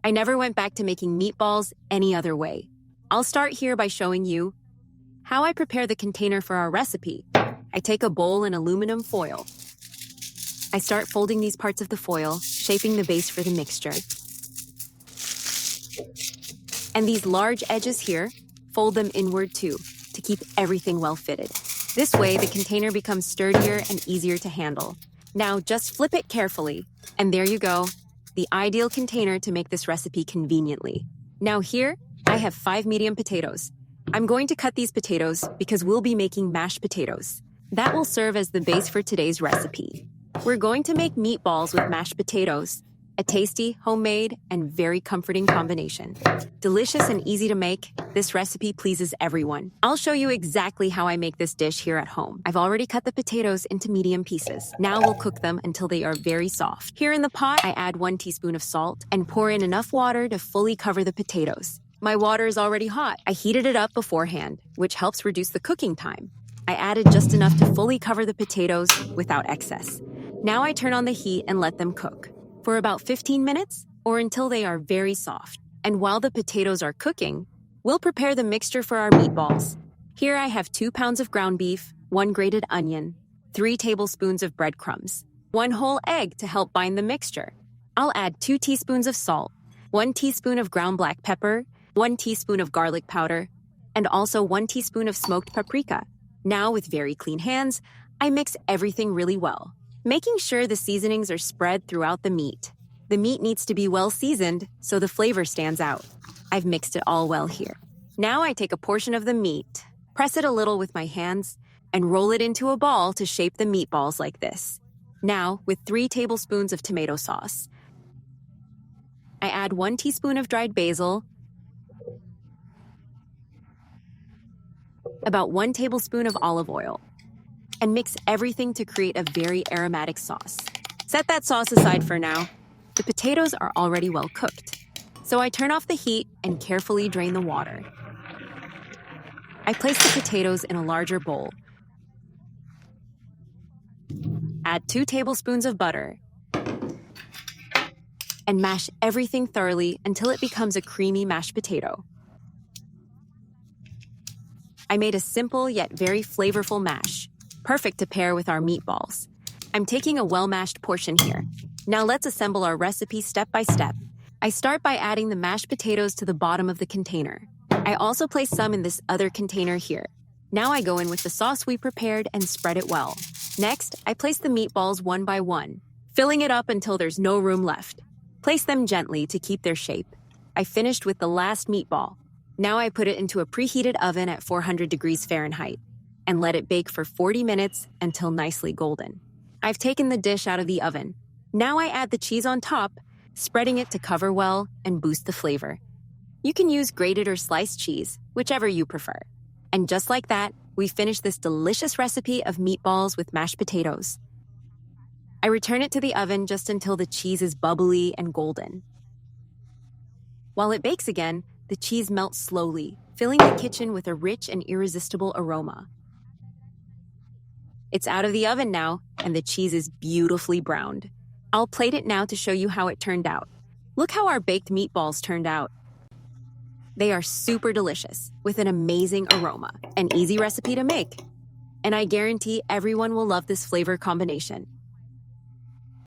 I never went back to making meatballs any other way. I'll start here by showing you how I prepare the container for our recipe. I take a bowl and aluminum foil. I start folding these parts of the foil, shaping the base for the mixture. And these large edges here, fold them inward too, to keep everything well fitted. This way, the container becomes sturdier and easier to handle. Now just flip it carefully, and there you go, the ideal container to make this recipe conveniently. Now here, I have 5 medium potatoes. I'm going to cut these potatoes because we'll be making mashed potatoes. That will serve as the base for today's recipe. We're going to make meatballs with mashed potatoes, a tasty, homemade, and very comforting combination. Delicious and easy to make, this recipe pleases everyone. I'll show you exactly how I make this dish here at home. I've already cut the potatoes into medium pieces. Now we'll cook them until they are very soft. Here in the pot, I add 1 teaspoon of salt and pour in enough water to fully cover the potatoes. My water is already hot. I heated it up beforehand, which helps reduce the cooking time. I added just enough to fully cover the potatoes without excess. Now I turn on the heat and let them cook for about 15 minutes or until they are very soft. And while the potatoes are cooking, we'll prepare the mixture for our meatballs. Here I have 2 pounds of ground beef, 1 grated onion, 3 tablespoons of breadcrumbs, 1 whole egg to help bind the mixture. I'll add 2 teaspoons of salt, 1 teaspoon of ground black pepper, 1 teaspoon of garlic powder, and also 1 teaspoon of smoked paprika. Now with very clean hands, I mix everything really well, making sure the seasonings are spread throughout the meat. The meat needs to be well seasoned so the flavor stands out. I've mixed it all well here. Now I take a portion of the meat, press it a little with my hands, and roll it into a ball to shape the meatballs like this. Now, with 3 tablespoons of tomato sauce, I add 1 teaspoon of dried basil, about 1 tablespoon of olive oil, and mix everything to create a very aromatic sauce. Set that sauce aside for now. The potatoes are already well cooked, so I turn off the heat and carefully drain the water. I place the potatoes in a larger bowl. Add 2 tablespoons of butter and mash everything thoroughly until it becomes a creamy mashed potato. I made a simple yet very flavorful mash, perfect to pair with our meatballs. I'm taking a well-mashed portion here. Now let's assemble our recipe step by step. I start by adding the mashed potatoes to the bottom of the container. I also place some in this other container here. Now I go in with the sauce we prepared and spread it well. Next, I place the meatballs one by one, filling it up until there's no room left. Place them gently to keep their shape. I finished with the last meatball. Now I put it into a preheated oven at 400 degrees Fahrenheit and let it bake for 40 minutes until nicely golden. I've taken the dish out of the oven. Now I add the cheese on top, spreading it to cover well and boost the flavor. You can use grated or sliced cheese, whichever you prefer. And just like that, we finish this delicious recipe of meatballs with mashed potatoes. I return it to the oven just until the cheese is bubbly and golden. While it bakes again, the cheese melts slowly, filling the kitchen with a rich and irresistible aroma. It's out of the oven now, and the cheese is beautifully browned. I'll plate it now to show you how it turned out. Look how our baked meatballs turned out. They are super delicious, with an amazing aroma, an easy recipe to make. And I guarantee everyone will love this flavor combination.